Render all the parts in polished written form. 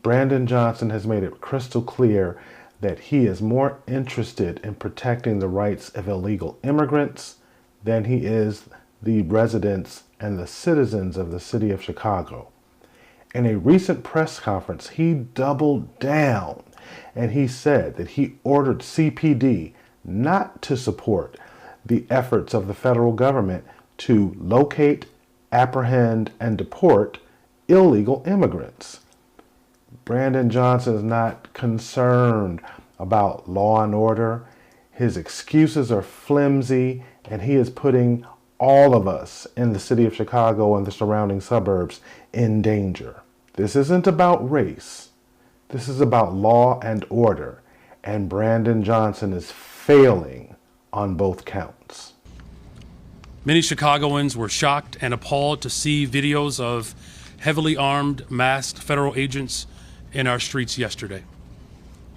Brandon Johnson has made it crystal clear that he is more interested in protecting the rights of illegal immigrants than he is the residents and the citizens of the city of Chicago. In a recent press conference, he doubled down and he said that he ordered CPD not to support the efforts of the federal government to locate, apprehend, and deport illegal immigrants. Brandon Johnson is not concerned about law and order. His excuses are flimsy, and he is putting all of us in the city of Chicago and the surrounding suburbs in danger. This isn't about race. This is about law and order, and Brandon Johnson is failing on both counts. Many Chicagoans were shocked and appalled to see videos of heavily armed, masked federal agents in our streets yesterday.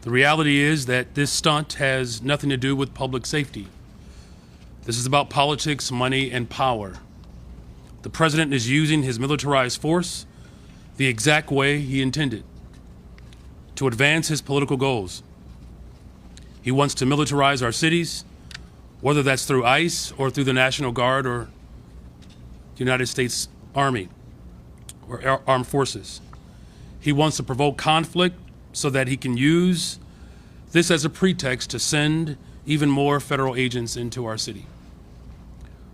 The reality is that this stunt has nothing to do with public safety. This is about politics, money, and power. The president is using his militarized force the exact way he intended to advance his political goals. He wants to militarize our cities, whether that's through ICE or through the National Guard or the United States Army or Armed Forces. He wants to provoke conflict so that he can use this as a pretext to send even more federal agents into our city.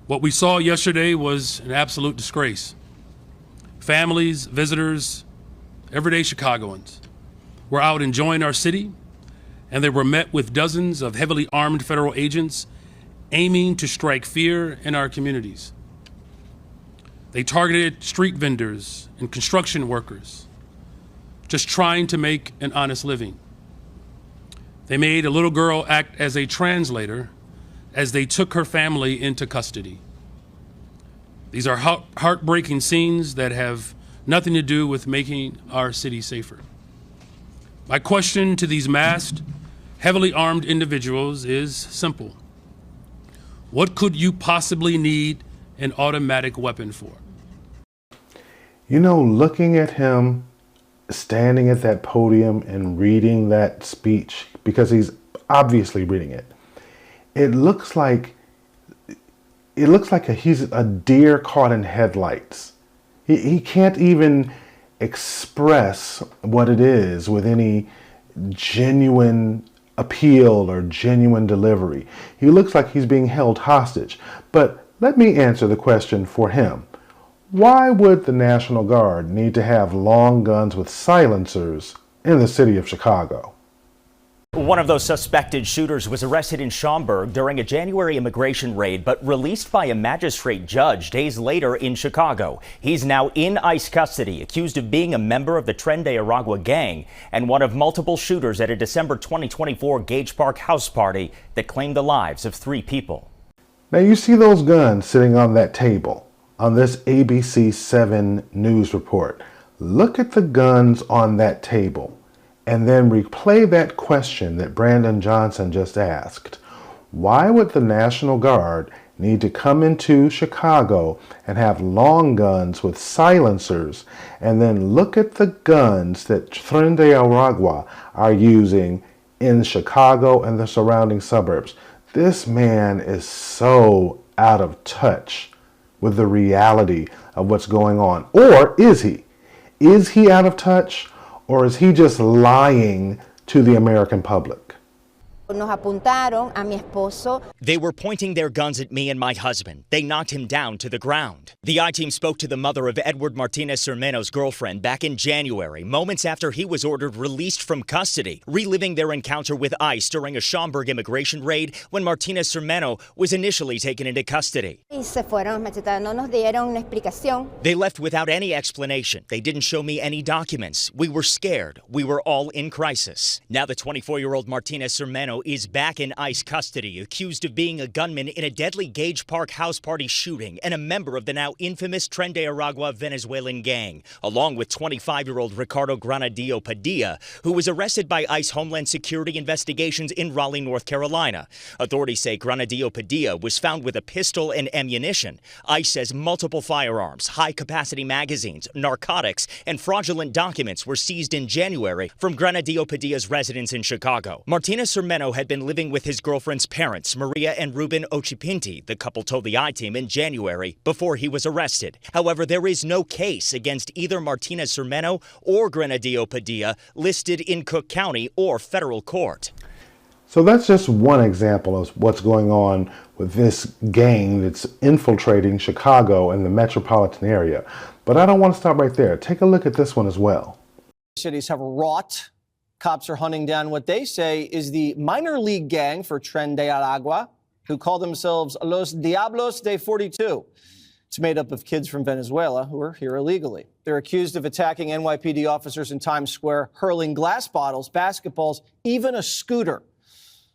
What we saw yesterday was an absolute disgrace. Families, visitors, everyday Chicagoans were out enjoying our city, and they were met with dozens of heavily armed federal agents aiming to strike fear in our communities. They targeted street vendors and construction workers, just trying to make an honest living. They made a little girl act as a translator as they took her family into custody. These are heartbreaking scenes that have nothing to do with making our city safer. My question to these masked, heavily armed individuals is simple. What could you possibly need an automatic weapon for? You know, looking at him standing at that podium and reading that speech, because he's obviously reading it, it looks like he's a deer caught in headlights. He can't even express what it is with any genuine appeal or genuine delivery. He looks like he's being held hostage. But let me answer the question for him. Why would the National Guard need to have long guns with silencers in the city of Chicago? One of those suspected shooters was arrested in Schaumburg during a January immigration raid, but released by a magistrate judge days later in Chicago. He's now in ICE custody, accused of being a member of the Tren de Aragua gang and one of multiple shooters at a December 2024 Gage Park house party that claimed the lives of 3 people. Now you see those guns sitting on that table on this ABC 7 news report. Look at the guns on that table. And then replay that question that Brandon Johnson just asked. Why would the National Guard need to come into Chicago and have long guns with silencers, and then look at the guns that Tren de Aragua are using in Chicago and the surrounding suburbs? This man is so out of touch with the reality of what's going on. Or is he? Is he out of touch? Or is he just lying to the American public? Nos apuntaron a mi esposo. They were pointing their guns at me and my husband. They knocked him down to the ground. The I-team spoke to the mother of Edward Martinez Cermeno's girlfriend back in January, moments after he was ordered released from custody, reliving their encounter with ICE during a Schaumburg immigration raid when Martinez Cermeno was initially taken into custody. Y se fueron machetadas, no nos dieron una explicación. They left without any explanation. They didn't show me any documents. We were scared. We were all in crisis. Now the 24-year-old Martinez Cermeno Sermeno is back in ICE custody, accused of being a gunman in a deadly Gage Park house party shooting and a member of the now infamous Tren de Aragua Venezuelan gang, along with 25-year-old Ricardo Granadillo Padilla, who was arrested by ICE Homeland Security investigations in Raleigh, North Carolina. Authorities say Granadillo Padilla was found with a pistol and ammunition. ICE says multiple firearms, high-capacity magazines, narcotics, and fraudulent documents were seized in January from Granadillo Padilla's residence in Chicago. Martinez Sermeno had been living with his girlfriend's parents, Maria and Ruben Ochipinti, the couple told the I-Team in January, before he was arrested. However, there is no case against either Martinez Sermeno or Granadillo Padilla listed in Cook County or federal court. So that's just one example of what's going on with this gang that's infiltrating Chicago and the metropolitan area. But I don't want to stop right there. Take a look at this one as well. Cities have wrought. Cops are hunting down what they say is the minor league gang for Tren de Aragua, who call themselves Los Diablos de 42. It's made up of kids from Venezuela who are here illegally. They're accused of attacking NYPD officers in Times Square, hurling glass bottles, basketballs, even a scooter.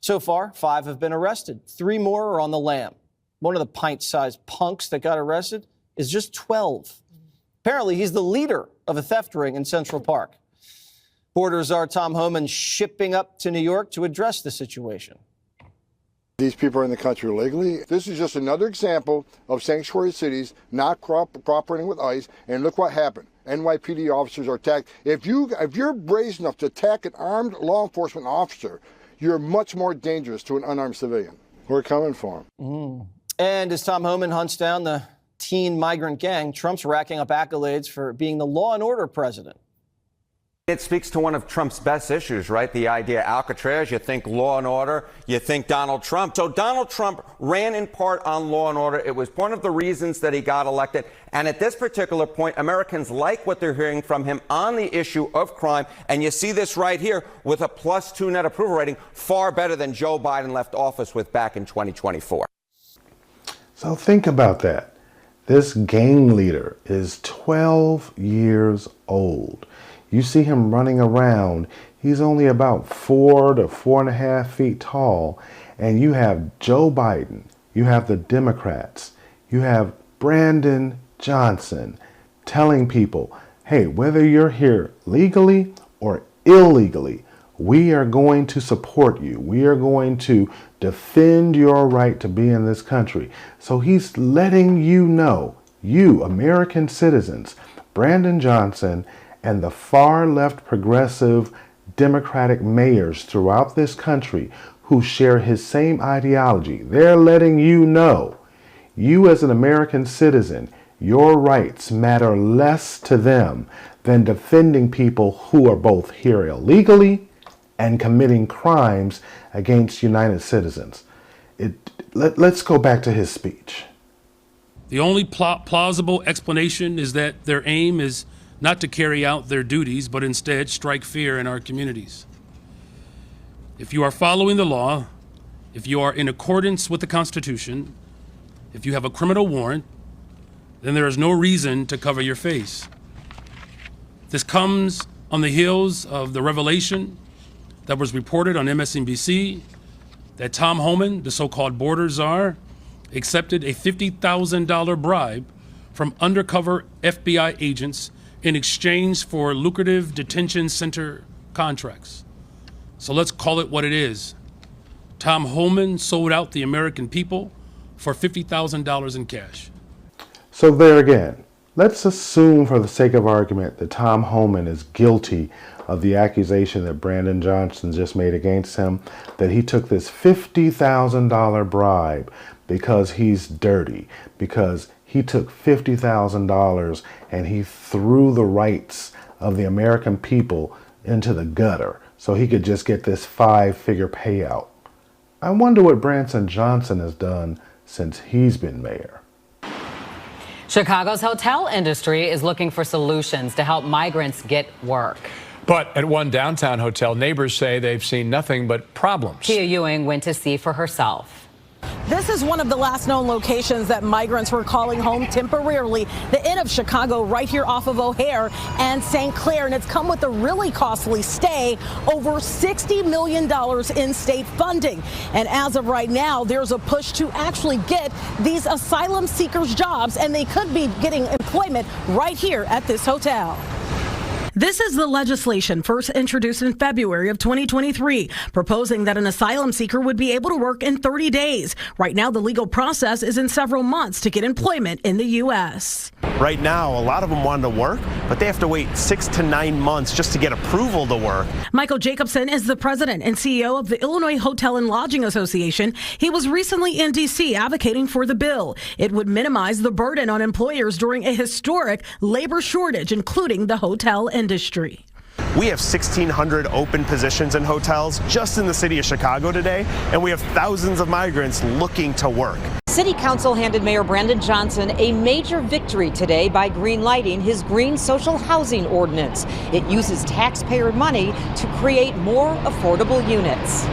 So far, 5 have been arrested. 3 more are on the lam. One of the pint-sized punks that got arrested is just 12. Apparently, he's the leader of a theft ring in Central Park. Border Czar Tom Homan shipping up to New York to address the situation. These people are in the country illegally. This is just another example of sanctuary cities not cooperating with ICE, and look what happened. NYPD officers are attacked. If you're brazen enough to attack an armed law enforcement officer, you're much more dangerous to an unarmed civilian. We're coming for him. And as Tom Homan hunts down the teen migrant gang, Trump's racking up accolades for being the law and order president. It speaks to one of Trump's best issues, right? The idea Alcatraz, you think law and order, you think Donald Trump. So Donald Trump ran in part on law and order. It was one of the reasons that he got elected. And at this particular point, Americans like what they're hearing from him on the issue of crime. And you see this right here with a +2 net approval rating, far better than Joe Biden left office with back in 2024. So think about that. This gang leader is 12 years old. You see him running around. He's only about 4 to 4.5 feet tall. And you have Joe Biden. You have the Democrats. You have Brandon Johnson telling people, hey, whether you're here legally or illegally, we are going to support you. We are going to defend your right to be in this country. So he's letting you know, you American citizens, Brandon Johnson and the far left progressive Democratic mayors throughout this country who share his same ideology, they're letting you know, you as an American citizen, your rights matter less to them than defending people who are both here illegally and committing crimes against United citizens. Let's go back to his speech. The only plausible explanation is that their aim is not to carry out their duties, but instead strike fear in our communities. If you are following the law, if you are in accordance with the Constitution, if you have a criminal warrant, then there is no reason to cover your face. This comes on the heels of the revelation that was reported on MSNBC that Tom Homan, the so-called border czar, accepted a $50,000 bribe from undercover FBI agents in exchange for lucrative detention center contracts. So let's call it what it is. Tom Homan sold out the American people for $50,000 in cash. So there again, let's assume for the sake of argument that Tom Homan is guilty of the accusation that Brandon Johnson just made against him, that he took this $50,000 bribe because he's dirty, because he took $50,000 and he threw the rights of the American people into the gutter so he could just get this 5-figure payout. I wonder what Brandon Johnson has done since he's been mayor. Chicago's hotel industry is looking for solutions to help migrants get work. But at one downtown hotel, neighbors say they've seen nothing but problems. Tia Ewing went to see for herself. This is one of the last known locations that migrants were calling home temporarily, the Inn of Chicago right here off of O'Hare and St. Clair. And it's come with a really costly stay, over $60 million in state funding. And as of right now, there's a push to actually get these asylum seekers jobs, and they could be getting employment right here at this hotel. This is the legislation first introduced in February of 2023, proposing that an asylum seeker would be able to work in 30 days. Right now, the legal process is in several months to get employment in the U.S. Right now, a lot of them want to work, but they have to wait 6 to 9 months just to get approval to work. Michael Jacobson is the president and CEO of the Illinois Hotel and Lodging Association. He was recently in D.C. advocating for the bill. It would minimize the burden on employers during a historic labor shortage, including the hotel industry. We have 1,600 open positions in hotels just in the city of Chicago today, and we have thousands of migrants looking to work. City Council handed Mayor Brandon Johnson a major victory today by green-lighting his green social housing ordinance. It uses taxpayer money to create more affordable units.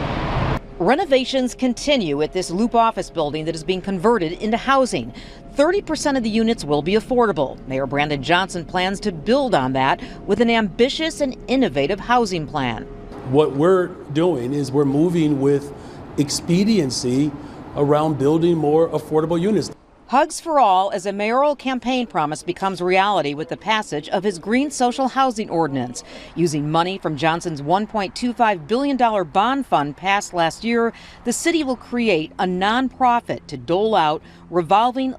Renovations continue at this Loop office building that is being converted into housing. 30% of the units will be affordable. Mayor Brandon Johnson plans to build on that with an ambitious and innovative housing plan. What we're doing is we're moving with expediency around building more affordable units. Hugs for All as a mayoral campaign promise becomes reality with the passage of his green social housing ordinance. Using money from Johnson's $1.25 billion bond fund passed last year, the city will create a nonprofit to dole out revolving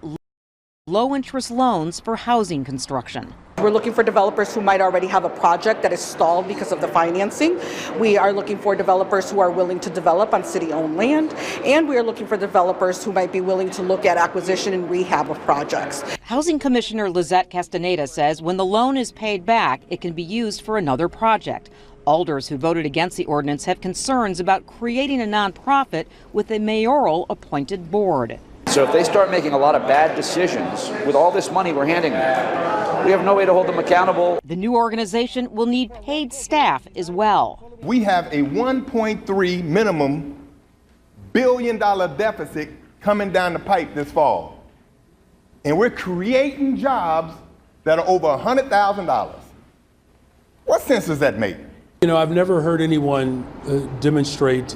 low-interest loans for housing construction. We're looking for developers who might already have a project that is stalled because of the financing. We are looking for developers who are willing to develop on city-owned land, and we are looking for developers who might be willing to look at acquisition and rehab of projects. Housing Commissioner Lizette Castaneda says when the loan is paid back, it can be used for another project. Alders who voted against the ordinance have concerns about creating a nonprofit with a mayoral appointed board. So if they start making a lot of bad decisions with all this money we're handing them, we have no way to hold them accountable. The new organization will need paid staff as well. We have a $1.3 minimum billion deficit coming down the pipe this fall. And we're creating jobs that are over $100,000. What sense does that make? You know, I've never heard anyone demonstrate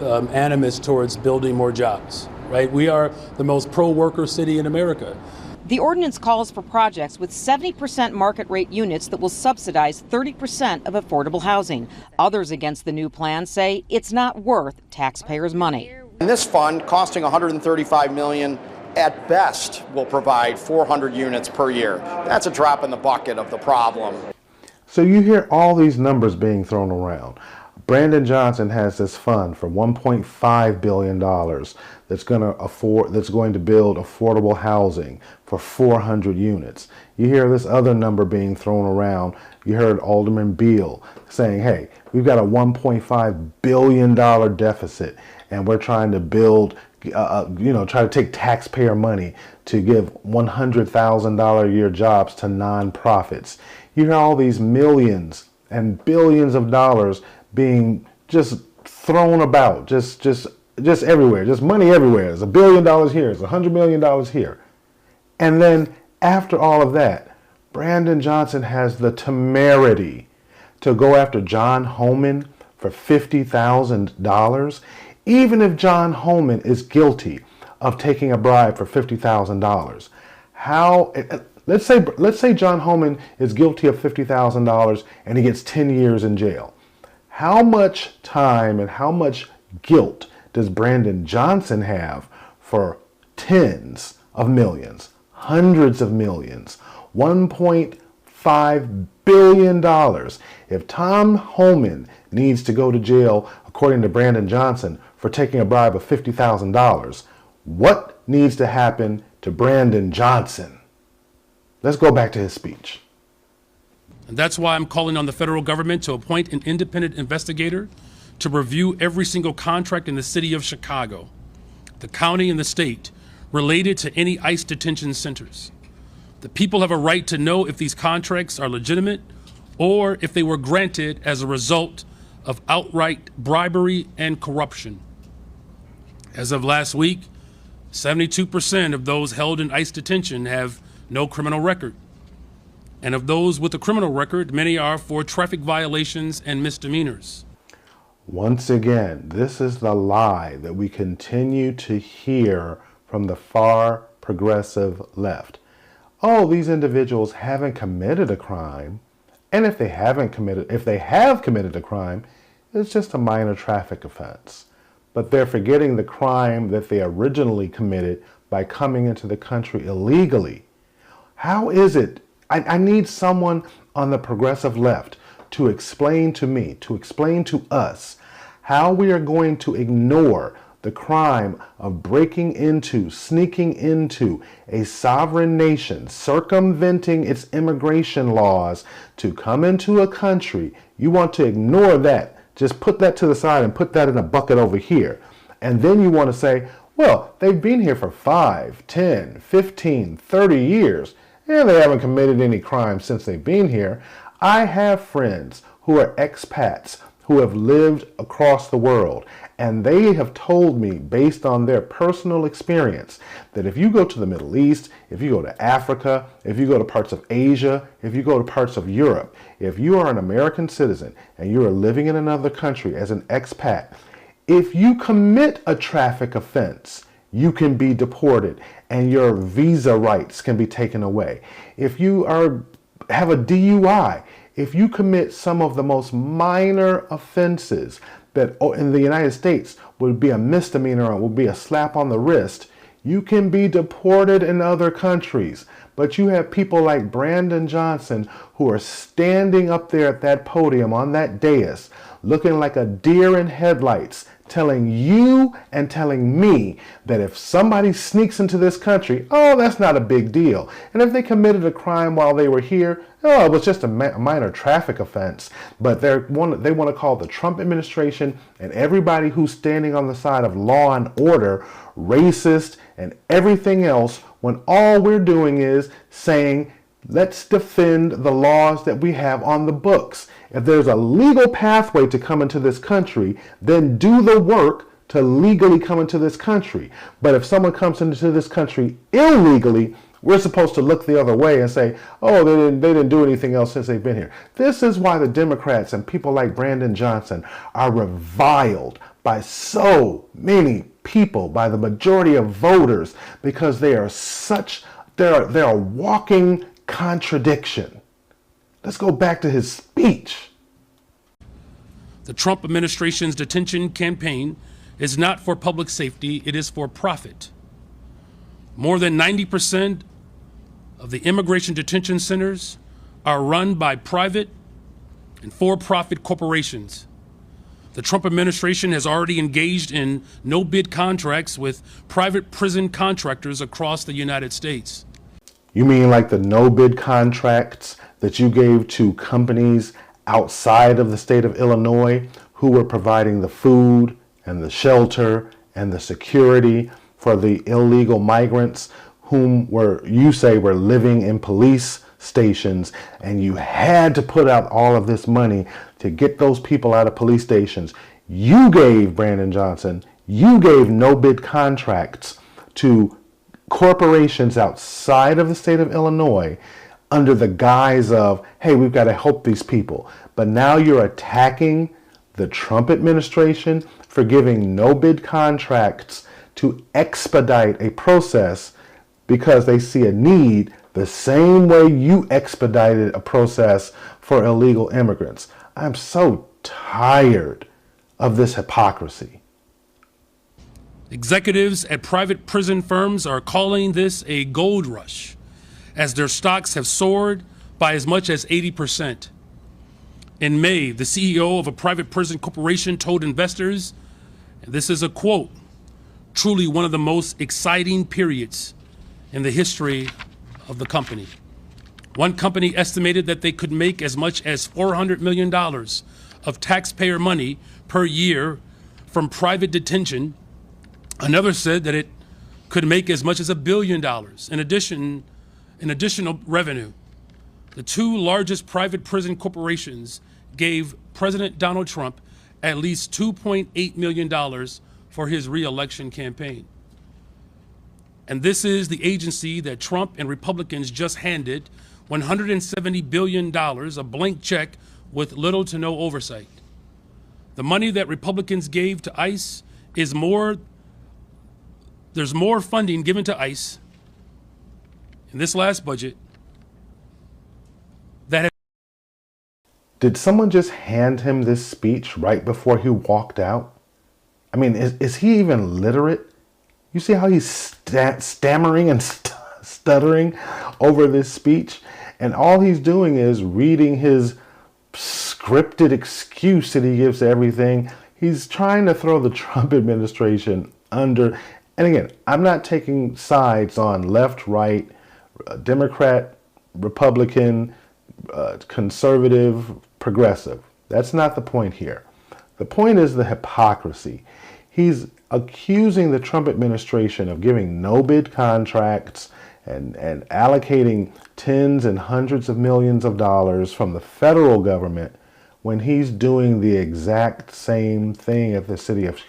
animus towards building more jobs. Right? We are the most pro-worker city in America. The ordinance calls for projects with 70% market rate units that will subsidize 30% of affordable housing. Others against the new plan say it's not worth taxpayers' money. And this fund, costing $135 million, at best will provide 400 units per year. That's a drop in the bucket of the problem. So you hear all these numbers being thrown around. Brandon Johnson has this fund for $1.5 billion that's going to build affordable housing for 400 units. You hear this other number being thrown around. You heard Alderman Beal saying, hey, we've got a $1.5 billion deficit and we're trying to build, try to take taxpayer money to give $100,000 a year jobs to nonprofits. You hear all these millions and billions of dollars being just thrown about, just everywhere, just money everywhere. There's $1 billion here, there's $100 million here. And then after all of that, Brandon Johnson has the temerity to go after John Homan for $50,000, even if John Homan is guilty of taking a bribe for $50,000. How? Let's say John Homan is guilty of $50,000 and he gets 10 years in jail. How much time and how much guilt does Brandon Johnson have for tens of millions, hundreds of millions, $1.5 billion? If Tom Homan needs to go to jail, according to Brandon Johnson, for taking a bribe of $50,000, what needs to happen to Brandon Johnson? Let's go back to his speech. And that's why I'm calling on the federal government to appoint an independent investigator to review every single contract in the city of Chicago, the county and the state, related to any ICE detention centers. The people have a right to know if these contracts are legitimate or if they were granted as a result of outright bribery and corruption. As of last week, 72% of those held in ICE detention have no criminal record. And of those with a criminal record, many are for traffic violations and misdemeanors. Once again, this is the lie that we continue to hear from the far progressive left. Oh, these individuals haven't committed a crime. And if they have committed a crime, it's just a minor traffic offense. But they're forgetting the crime that they originally committed by coming into the country illegally. How is it? I need someone on the progressive left to explain to me, to explain to us, how we are going to ignore the crime of breaking into, sneaking into a sovereign nation, circumventing its immigration laws to come into a country. You want to ignore that. Just put that to the side and put that in a bucket over here. And then you want to say, well, they've been here for 5, 10, 15, 30 years, and they haven't committed any crime since they've been here. I have friends who are expats who have lived across the world, and they have told me, based on their personal experience, that if you go to the Middle East, if you go to Africa, if you go to parts of Asia, if you go to parts of Europe, if you are an American citizen and you are living in another country as an expat, if you commit a traffic offense, you can be deported and your visa rights can be taken away. If you have a DUI, if you commit some of the most minor offenses that in the United States would be a misdemeanor and would be a slap on the wrist, you can be deported in other countries. But you have people like Brandon Johnson who are standing up there at that podium on that dais, looking like a deer in headlights, telling you and telling me that if somebody sneaks into this country, oh, that's not a big deal. And if they committed a crime while they were here, oh, it was just a minor traffic offense. But they want to call the Trump administration and everybody who's standing on the side of law and order racist and everything else, when all we're doing is saying, let's defend the laws that we have on the books. If there's a legal pathway to come into this country, then do the work to legally come into this country. But if someone comes into this country illegally, we're supposed to look the other way and say, oh, they didn't do anything else since they've been here. This is why the Democrats and people like Brandon Johnson are reviled by so many people, by the majority of voters, because they are they're a walking contradiction. Let's go back to his speech. The Trump administration's detention campaign is not for public safety, it is for profit. More than 90% of the immigration detention centers are run by private and for-profit corporations. The Trump administration has already engaged in no-bid contracts with private prison contractors across the United States. You mean like the no-bid contracts that you gave to companies outside of the state of Illinois who were providing the food and the shelter and the security for the illegal migrants whom you say were living in police stations, and you had to put out all of this money to get those people out of police stations? You gave, Brandon Johnson, you gave no-bid contracts to corporations outside of the state of Illinois under the guise of, hey, we've got to help these people. But now you're attacking the Trump administration for giving no-bid contracts to expedite a process because they see a need the same way you expedited a process for illegal immigrants. I'm so tired of this hypocrisy. Executives at private prison firms are calling this a gold rush, as their stocks have soared by as much as 80%. In May, the CEO of a private prison corporation told investors, and this is a quote, "Truly one of the most exciting periods in the history of the company." One company estimated that they could make as much as $400 million of taxpayer money per year from private detention. Another said that it could make as much as $1 billion in additional revenue. The two largest private prison corporations gave President Donald Trump at least $2.8 million for his re-election campaign. And this is the agency that Trump and Republicans just handed $170 billion, a blank check with little to no oversight. The money that Republicans gave to ICE is there's more funding given to ICE in this last budget that has. Did someone just hand him this speech right before he walked out? I mean, is he even literate? You see how he's stammering and stuttering over this speech? And all he's doing is reading his scripted excuse that he gives to everything. He's trying to throw the Trump administration under. And again, I'm not taking sides on left, right, Democrat, Republican, conservative, progressive. That's not the point here. The point is the hypocrisy. He's accusing the Trump administration of giving no-bid contracts and allocating tens and hundreds of millions of dollars from the federal government when he's doing the exact same thing at the city of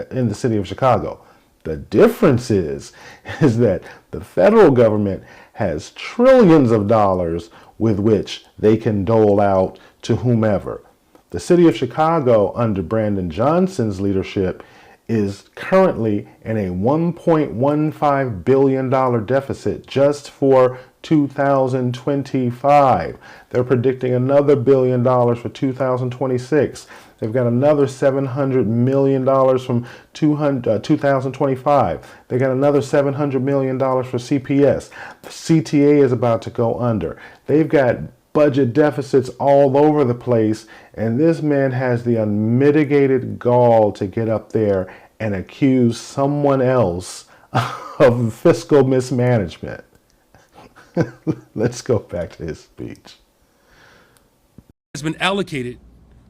in the city of Chicago. The difference is that the federal government has trillions of dollars with which they can dole out to whomever. The city of Chicago, under Brandon Johnson's leadership, is currently in a $1.15 billion deficit just for 2025. They're predicting another $1 billion for 2026. They've got another $700 million from 2025. They got another $700 million for CPS. The CTA is about to go under. They've got budget deficits all over the place, and this man has the unmitigated gall to get up there and accuse someone else of fiscal mismanagement. Let's go back to his speech. Has been allocated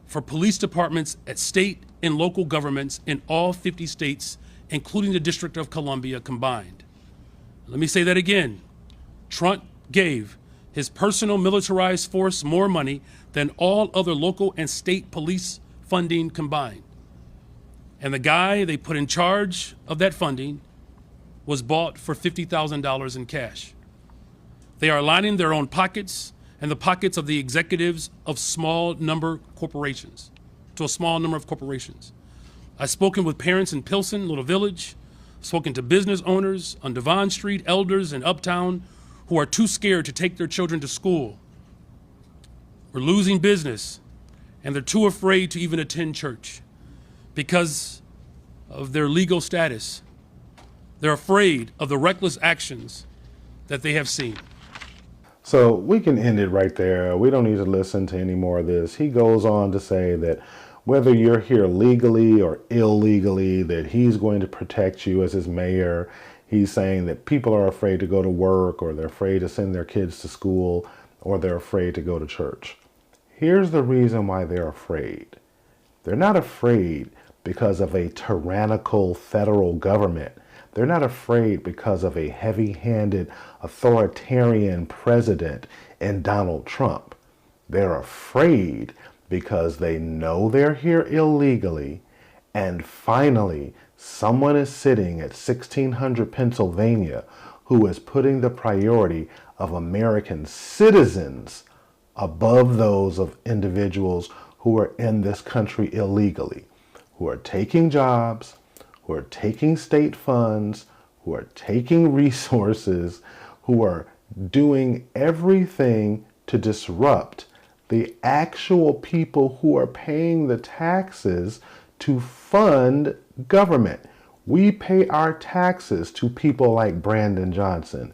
for police departments at state and local governments in all 50 states, including the District of Columbia combined. Let me say that again. Trump gave his personal militarized force more money than all other local and state police funding combined. And the guy they put in charge of that funding was bought for $50,000 in cash. They are lining their own pockets and the pockets of the executives of small number corporations, to a small number of corporations. I've spoken with parents in Pilsen, Little Village, spoken to business owners on Devon Street, elders in Uptown who are too scared to take their children to school. We're losing business, and they're too afraid to even attend church because of their legal status. They're afraid of the reckless actions that they have seen. So we can end it right there. We don't need to listen to any more of this. He goes on to say that whether you're here legally or illegally, that he's going to protect you as his mayor. He's saying that people are afraid to go to work, or they're afraid to send their kids to school, or they're afraid to go to church. Here's the reason why they're afraid. They're not afraid because of a tyrannical federal government. They're not afraid because of a heavy-handed authoritarian president in Donald Trump. They're afraid because they know they're here illegally, and finally, someone is sitting at 1600 Pennsylvania who is putting the priority of American citizens above those of individuals who are in this country illegally, who are taking jobs, who are taking state funds, who are taking resources, who are doing everything to disrupt the actual people who are paying the taxes to fund government. We pay our taxes to people like Brandon Johnson.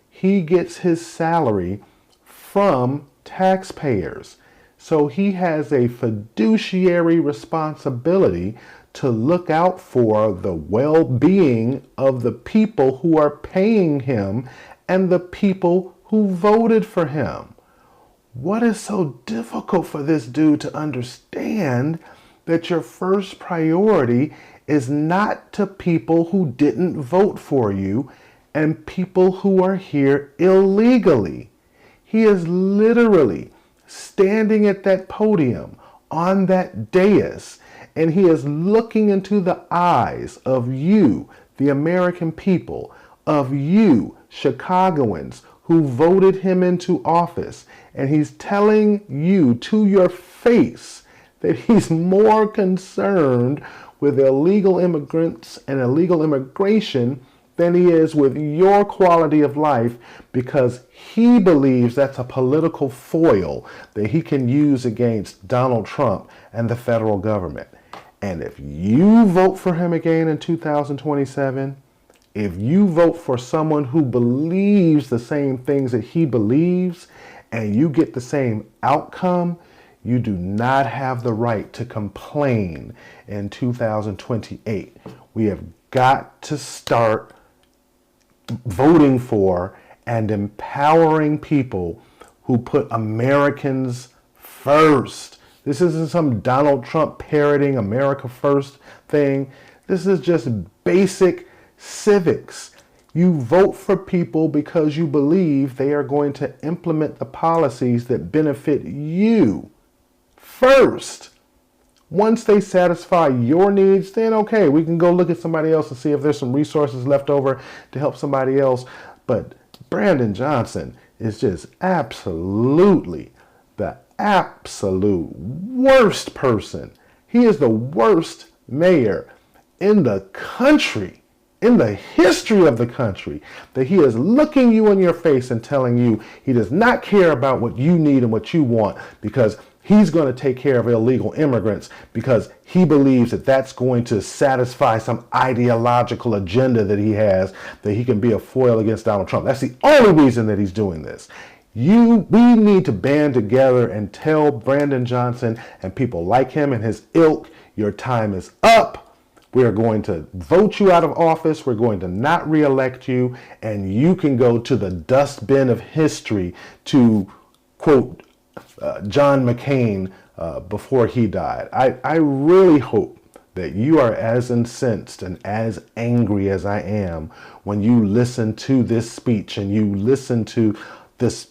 He gets his salary from taxpayers. So he has a fiduciary responsibility to look out for the well-being of the people who are paying him and the people who voted for him. What is so difficult for this dude to understand that your first priority is not to people who didn't vote for you and people who are here illegally? He is literally standing at that podium on that dais, and he is looking into the eyes of you, the American people, of you, Chicagoans, who voted him into office. And he's telling you to your face that he's more concerned with illegal immigrants and illegal immigration than he is with your quality of life, because he believes that's a political foil that he can use against Donald Trump and the federal government. And if you vote for him again in 2027, if you vote for someone who believes the same things that he believes and you get the same outcome, you do not have the right to complain in 2028. We have got to start voting for and empowering people who put Americans first. This isn't some Donald Trump parroting America first thing. This is just basic civics. You vote for people because you believe they are going to implement the policies that benefit you first. Once they satisfy your needs, then okay, we can go look at somebody else and see if there's some resources left over to help somebody else. But Brandon Johnson is just absolutely the absolute worst person. He is the worst mayor in the country, in the history of the country, that he is looking you in your face and telling you he does not care about what you need and what you want, because he's going to take care of illegal immigrants because he believes that that's going to satisfy some ideological agenda that he has, that he can be a foil against Donald Trump. That's the only reason that he's doing this. We need to band together and tell Brandon Johnson and people like him and his ilk, your time is up. We're going to vote you out of office. We're going to not reelect you, and you can go to the dustbin of history to quote John McCain before he died. I really hope that you are as incensed and as angry as I am when you listen to this speech and you listen to this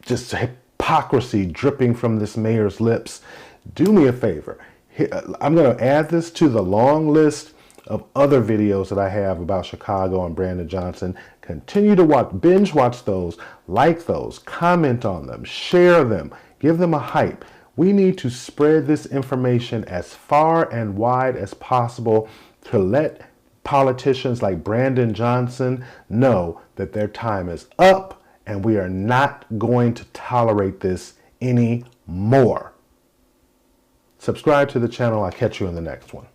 just hypocrisy dripping from this mayor's lips. Do me a favor. I'm going to add this to the long list of other videos that I have about Chicago and Brandon Johnson. Continue to binge watch those, like those, comment on them, share them, give them a hype. We need to spread this information as far and wide as possible to let politicians like Brandon Johnson know that their time is up and we are not going to tolerate this anymore. Subscribe to the channel. I'll catch you in the next one.